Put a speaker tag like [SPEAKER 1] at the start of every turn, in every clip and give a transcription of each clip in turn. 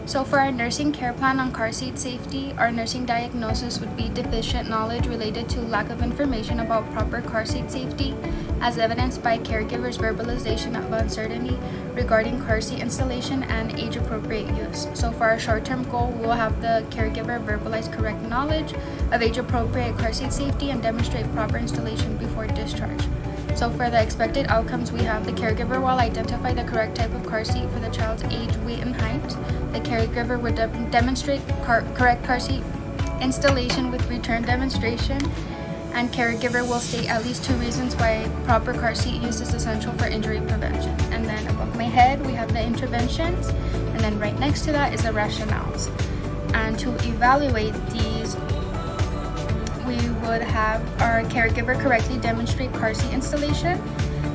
[SPEAKER 1] So for our nursing care plan on car seat safety, our nursing diagnosis would be deficient knowledge related to lack of information about proper car seat safety, as evidenced by caregivers' verbalization of uncertainty regarding car seat installation and age-appropriate use. So for our short-term goal, we'll have the caregiver verbalize correct knowledge of age-appropriate car seat safety and demonstrate proper installation before discharge. So for the expected outcomes, we have the caregiver will identify the correct type of car seat for the child's age, weight, and height. The caregiver would demonstrate correct car seat installation with return demonstration, and caregiver will state at least 2 reasons why proper car seat use is essential for injury prevention. And then above my head, we have the interventions, and then right next to that is the rationales. And to evaluate these, we would have our caregiver correctly demonstrate car seat installation.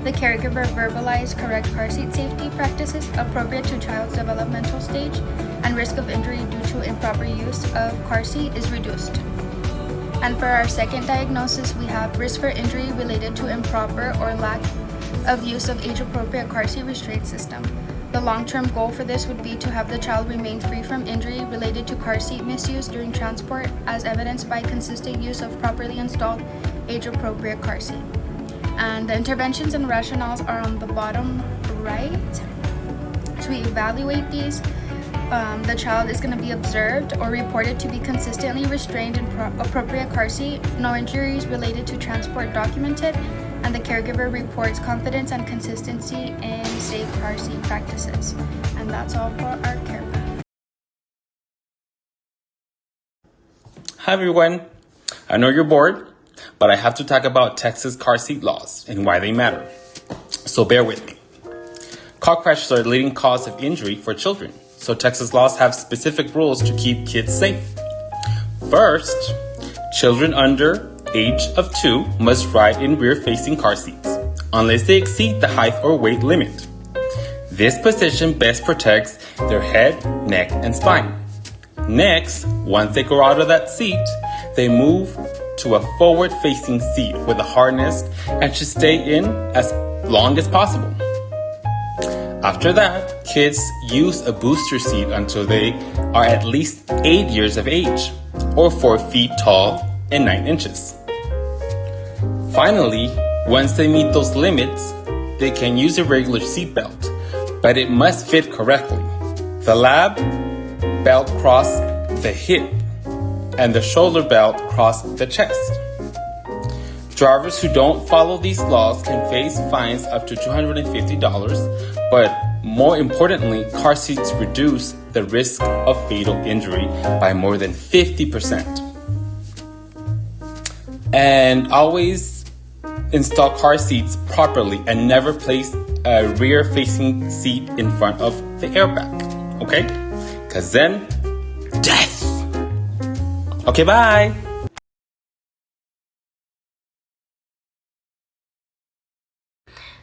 [SPEAKER 1] The caregiver verbalize correct car seat safety practices appropriate to child's developmental stage, and risk of injury due to improper use of car seat is reduced. And for our second diagnosis, we have risk for injury related to improper or lack of use of age-appropriate car seat restraint system. The long-term goal for this would be to have the child remain free from injury related to car seat misuse during transport, as evidenced by consistent use of properly installed age-appropriate car seat. And the interventions and rationales are on the bottom right. To evaluate these, the child is going to be observed or reported to be consistently restrained in appropriate car seat, no injuries related to transport documented, and the caregiver reports confidence and consistency in safe car seat practices. And that's all for our care plan.
[SPEAKER 2] Hi everyone, I know you're bored, but I have to talk about Texas car seat laws and why they matter. So bear with me. Car crashes are the leading cause of injury for children, so Texas laws have specific rules to keep kids safe. First, children under age of 2 must ride in rear-facing car seats, unless they exceed the height or weight limit. This position best protects their head, neck, and spine. Next, once they grow out of that seat, they move to a forward-facing seat with a harness and should stay in as long as possible. After that, kids use a booster seat until they are at least 8 years of age, or 4 feet tall and 9 inches. Finally, once they meet those limits, they can use a regular seat belt, but it must fit correctly. The lap belt cross the hip and the shoulder belt cross the chest. Drivers who don't follow these laws can face fines up to $250, but more importantly, car seats reduce the risk of fatal injury by more than 50%. And always install car seats properly and never place a rear-facing seat in front of the airbag, okay? Because then, death. Okay, bye.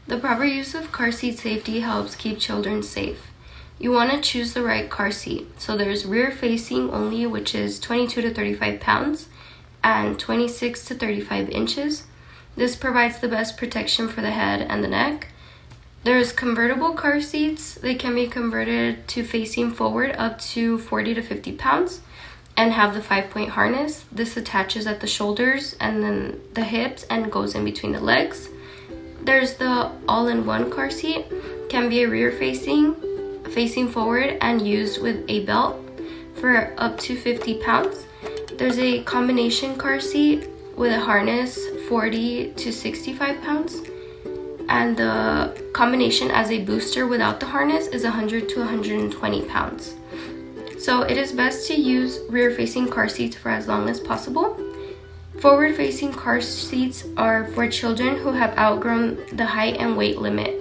[SPEAKER 3] The proper use of car seat safety helps keep children safe. You want to choose the right car seat. So there's rear facing only, which is 22 to 35 pounds and 26 to 35 inches. This provides the best protection for the head and the neck. There's convertible car seats. They can be converted to facing forward up to 40 to 50 pounds and have the 5-point harness. This attaches at the shoulders and then the hips and goes in between the legs. There's the all-in-one car seat. Can be a rear facing forward and used with a belt for up to 50 pounds. There's a combination car seat with a harness 40 to 65 pounds. And the combination as a booster without the harness is 100 to 120 pounds. So it is best to use rear-facing car seats for as long as possible. Forward-facing car seats are for children who have outgrown the height and weight limit.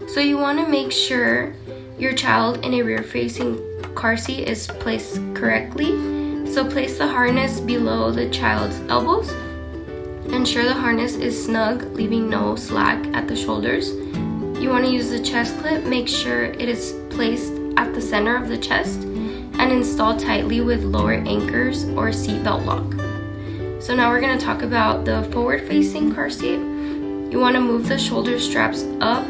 [SPEAKER 3] So you want to make sure your child in a rear-facing car seat is placed correctly. So place the harness below the child's elbows. Ensure the harness is snug, leaving no slack at the shoulders. You want to use the chest clip. Make sure it is placed at the center of the chest and install tightly with lower anchors or seatbelt lock. So now we're going to talk about the forward-facing car seat. You want to move the shoulder straps up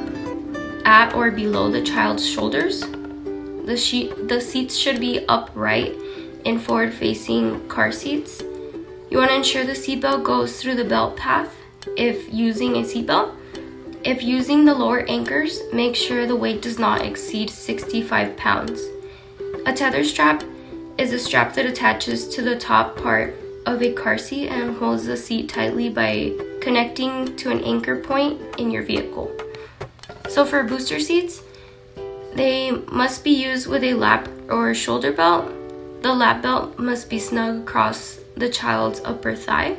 [SPEAKER 3] at or below the child's shoulders. The seats should be upright in forward-facing car seats. You want to ensure the seatbelt goes through the belt path if using a seatbelt. If using the lower anchors, make sure the weight does not exceed 65 pounds. A tether strap is a strap that attaches to the top part of a car seat and holds the seat tightly by connecting to an anchor point in your vehicle. So for booster seats, they must be used with a lap or shoulder belt. The lap belt must be snug across the child's upper thigh.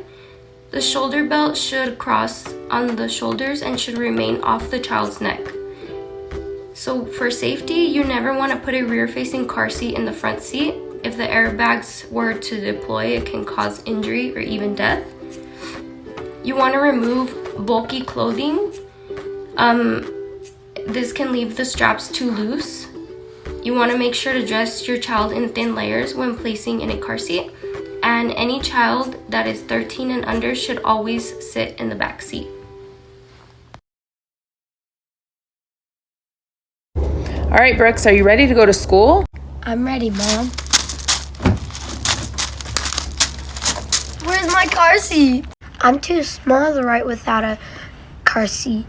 [SPEAKER 3] The shoulder belt should cross on the shoulders and should remain off the child's neck. So for safety, you never want to put a rear-facing car seat in the front seat. If the airbags were to deploy, it can cause injury or even death. You want to remove bulky clothing. This can leave the straps too loose. You want to make sure to dress your child in thin layers when placing in a car seat. And any child that is 13 and under should always sit in the back seat.
[SPEAKER 4] All right, Brooks, are you ready to go to school?
[SPEAKER 5] I'm ready, Mom. Where's my car seat? I'm too small to ride without a car seat.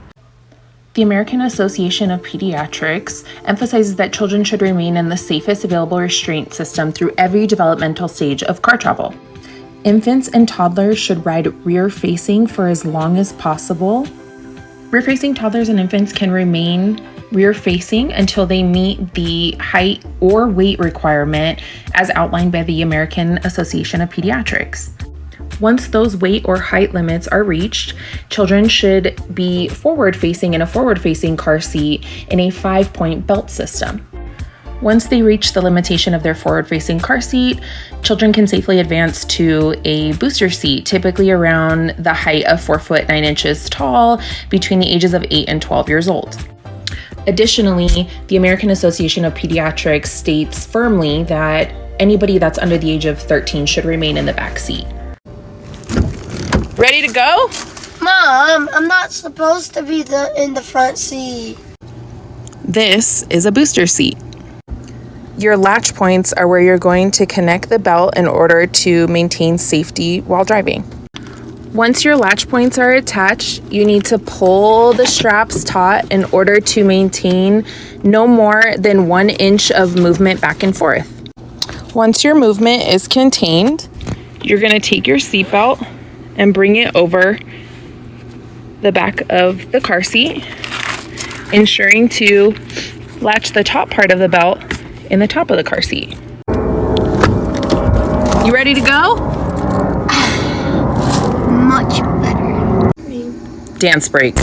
[SPEAKER 4] The American Association of Pediatrics emphasizes that children should remain in the safest available restraint system through every developmental stage of car travel. Infants and toddlers should ride rear-facing for as long as possible. Rear-facing toddlers and infants can remain rear-facing until they meet the height or weight requirement as outlined by the American Association of Pediatrics. Once those weight or height limits are reached, children should be forward-facing in a forward-facing car seat in a 5-point belt system. Once they reach the limitation of their forward-facing car seat, children can safely advance to a booster seat, typically around the height of 4 foot 9 inches tall, between the ages of 8 and 12 years old. Additionally, the American Association of Pediatrics states firmly that anybody that's under the age of 13 should remain in the back seat. Ready to go?
[SPEAKER 5] Mom, I'm not supposed to be in the front seat.
[SPEAKER 4] This is a booster seat. Your latch points are where you're going to connect the belt in order to maintain safety while driving. Once your latch points are attached, you need to pull the straps taut in order to maintain no more than 1 inch of movement back and forth. Once your movement is contained, you're going to take your seatbelt and bring it over the back of the car seat, ensuring to latch the top part of the belt in the top of the car seat. You ready to go?
[SPEAKER 5] Much better.
[SPEAKER 4] Dance break.